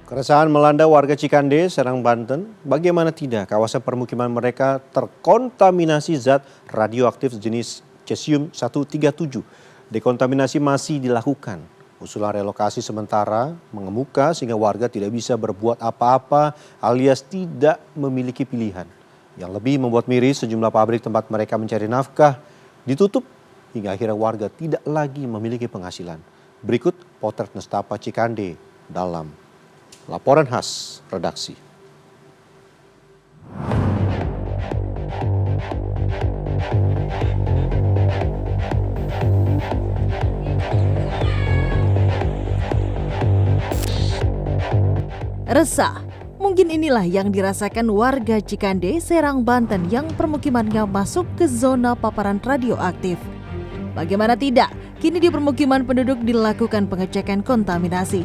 Keresahan melanda warga Cikande, Serang, Banten. Bagaimana tidak, kawasan permukiman mereka terkontaminasi zat radioaktif jenis cesium-137. Dekontaminasi masih dilakukan. Usulan relokasi sementara mengemuka sehingga warga tidak bisa berbuat apa-apa alias tidak memiliki pilihan. Yang lebih membuat miris, sejumlah pabrik tempat mereka mencari nafkah ditutup hingga akhirnya warga tidak lagi memiliki penghasilan. Berikut potret Nestapa Cikande dalam laporan khas redaksi. Resah, mungkin inilah yang dirasakan warga Cikande, Serang, Banten yang permukimannya masuk ke zona paparan radioaktif. Bagaimana tidak, kini di permukiman penduduk dilakukan pengecekan kontaminasi.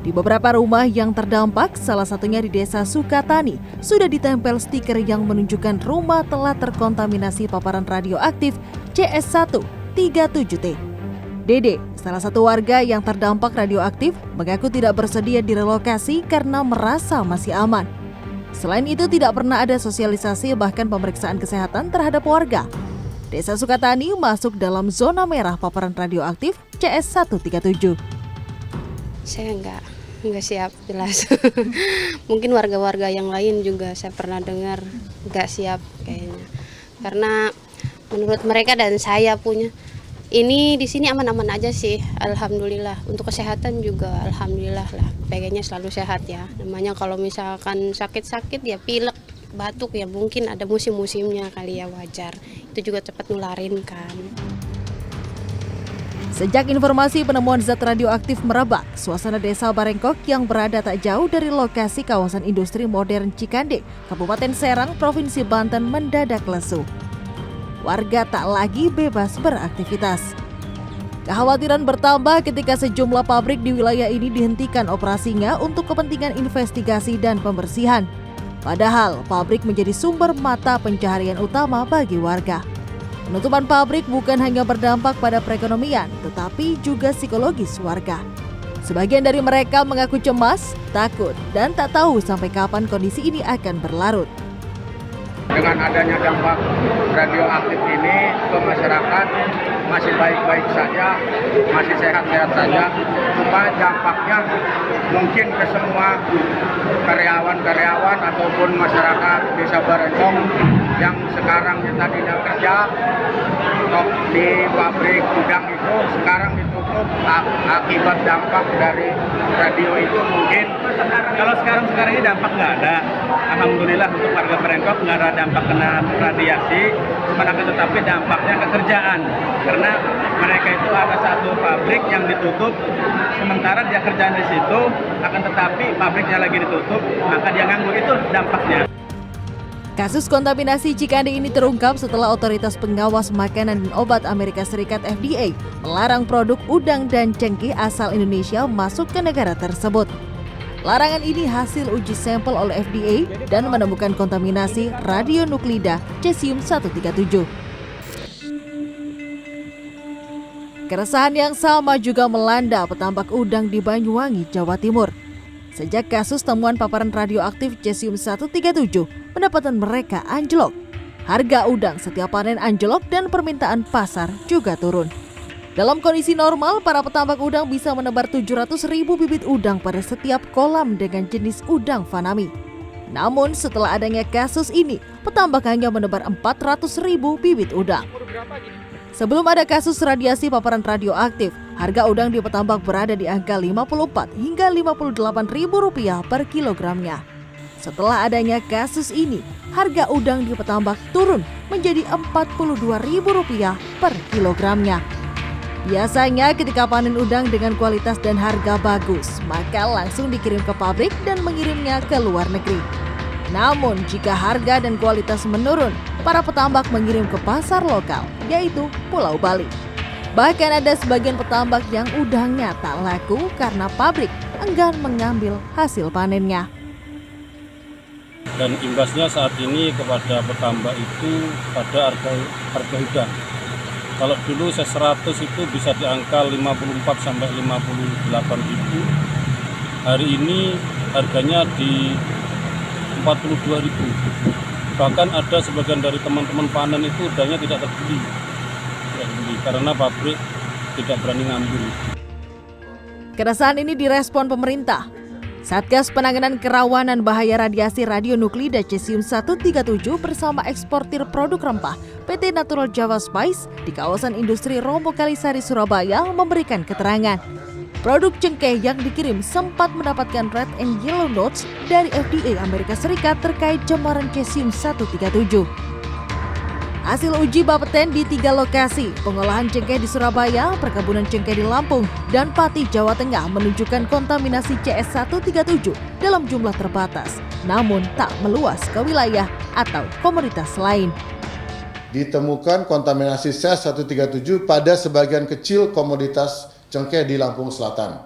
Di beberapa rumah yang terdampak, salah satunya di Desa Sukatani, sudah ditempel stiker yang menunjukkan rumah telah terkontaminasi paparan radioaktif CS137T. Dede, salah satu warga yang terdampak radioaktif, mengaku tidak bersedia direlokasi karena merasa masih aman. Selain itu, tidak pernah ada sosialisasi bahkan pemeriksaan kesehatan terhadap warga. Desa Sukatani masuk dalam zona merah paparan radioaktif CS137. Saya enggak siap, jelas. Mungkin warga-warga yang lain juga saya pernah dengar enggak siap kayaknya. Karena menurut mereka dan saya punya ini di sini aman-aman aja sih, alhamdulillah. Untuk kesehatan juga alhamdulillah lah. Pengennya selalu sehat ya. Namanya kalau misalkan sakit-sakit ya pilek, batuk ya mungkin ada musim-musimnya kali ya, wajar. Itu juga cepat nularin kan. Sejak informasi penemuan zat radioaktif merebak, suasana desa Barengkok yang berada tak jauh dari lokasi kawasan industri modern Cikande, Kabupaten Serang, Provinsi Banten mendadak lesu. Warga tak lagi bebas beraktivitas. Kekhawatiran bertambah ketika sejumlah pabrik di wilayah ini dihentikan operasinya untuk kepentingan investigasi dan pembersihan. Padahal pabrik menjadi sumber mata pencaharian utama bagi warga. Penutupan pabrik bukan hanya berdampak pada perekonomian, tetapi juga psikologis warga. Sebagian dari mereka mengaku cemas, takut, dan tak tahu sampai kapan kondisi ini akan berlarut. Dengan adanya dampak radioaktif ini ke masyarakat masih baik-baik saja, masih sehat-sehat saja. Cuma dampaknya mungkin ke semua karyawan-karyawan ataupun masyarakat desa Barengkok yang sekarang tadinya kerja di pabrik gudang itu sekarang ditutup akibat dampak dari radio itu. Mungkin kalau sekarang ini dampak nggak ada, alhamdulillah untuk warga Barengkok nggak ada dampak kena radiasi, cuma akan tetapi dampaknya kerjaan karena mereka itu ada satu pabrik yang ditutup, sementara dia kerjaan di situ, akan tetapi pabriknya lagi ditutup, maka dia nganggur, itu dampaknya. Kasus kontaminasi Cikande ini terungkap setelah Otoritas Pengawas Makanan dan Obat Amerika Serikat FDA melarang produk udang dan cengkeh asal Indonesia masuk ke negara tersebut. Larangan ini hasil uji sampel oleh FDA dan menemukan kontaminasi radionuklida cesium-137. Keresahan yang sama juga melanda petambak udang di Banyuwangi, Jawa Timur. Sejak kasus temuan paparan radioaktif cesium-137, pendapatan mereka anjlok. Harga udang setiap panen anjlok dan permintaan pasar juga turun. Dalam kondisi normal, para petambak udang bisa menebar 700.000 bibit udang pada setiap kolam dengan jenis udang Fanami. Namun setelah adanya kasus ini, petambak hanya menebar 400.000 bibit udang. Sebelum ada kasus radiasi paparan radioaktif, harga udang di petambak berada di angka Rp54 hingga Rp58.000 per kilogramnya. Setelah adanya kasus ini, harga udang di petambak turun menjadi Rp42.000 per kilogramnya. Biasanya ketika panen udang dengan kualitas dan harga bagus, maka langsung dikirim ke pabrik dan mengirimnya ke luar negeri. Namun jika harga dan kualitas menurun, para petambak mengirim ke pasar lokal, yaitu Pulau Bali. Bahkan ada sebagian petambak yang udangnya tak laku karena pabrik enggan mengambil hasil panennya. Dan imbasnya saat ini kepada petambak itu pada harga udang. Kalau dulu C100 itu bisa di angka 54 sampai 58 ribu. Hari ini harganya di 42.000. Bahkan ada sebagian dari teman-teman panen itu udangnya tidak terbeli karena pabrik tidak berani ngambil. Keresahan ini direspon pemerintah. Satgas Penanganan Kerawanan Bahaya Radiasi Radionuklida Cesium-137 bersama eksportir produk rempah PT Natural Java Spice di kawasan industri Romo Kalisari, Surabaya memberikan keterangan. Produk cengkeh yang dikirim sempat mendapatkan Red and Yellow Notes dari FDA Amerika Serikat terkait cemaran Cesium-137. Hasil uji bapeten di 3 lokasi, pengolahan cengkeh di Surabaya, perkebunan cengkeh di Lampung, dan Pati, Jawa Tengah menunjukkan kontaminasi CS137 dalam jumlah terbatas, namun tak meluas ke wilayah atau komoditas lain. Ditemukan kontaminasi CS137 pada sebagian kecil komoditas cengkeh di Lampung Selatan.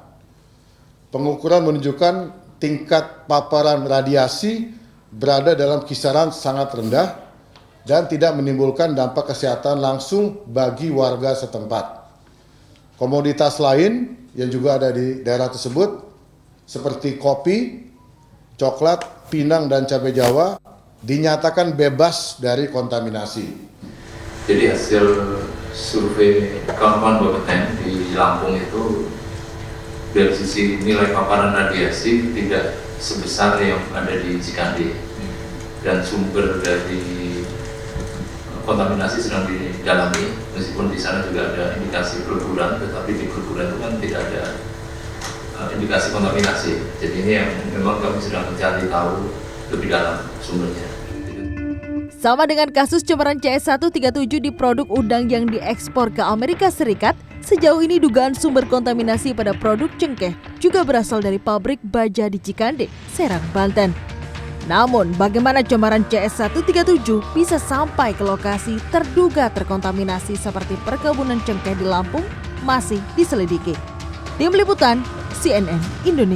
Pengukuran menunjukkan tingkat paparan radiasi berada dalam kisaran sangat rendah dan tidak menimbulkan dampak kesehatan langsung bagi warga setempat. Komoditas lain yang juga ada di daerah tersebut seperti kopi, coklat, pinang, dan cabai Jawa dinyatakan bebas dari kontaminasi. Jadi hasil survei kawan-kawan bapeten di Lampung itu dari sisi nilai paparan radiasi tidak sebesar yang ada di Cikande, dan sumber dari kontaminasi sedang didalami, meskipun di sana juga ada indikasi perguruan, tetapi di perguruan itu kan tidak ada indikasi kontaminasi. Jadi ini yang memang kami sedang mencari tahu lebih dalam sumbernya. Sama dengan kasus cemaran CS137 di produk udang yang diekspor ke Amerika Serikat, sejauh ini dugaan sumber kontaminasi pada produk cengkeh juga berasal dari pabrik baja di Cikande, Serang, Banten. Namun, bagaimana cemaran CS137 bisa sampai ke lokasi terduga terkontaminasi seperti perkebunan cengkeh di Lampung masih diselidiki. Tim Liputan CNN Indonesia.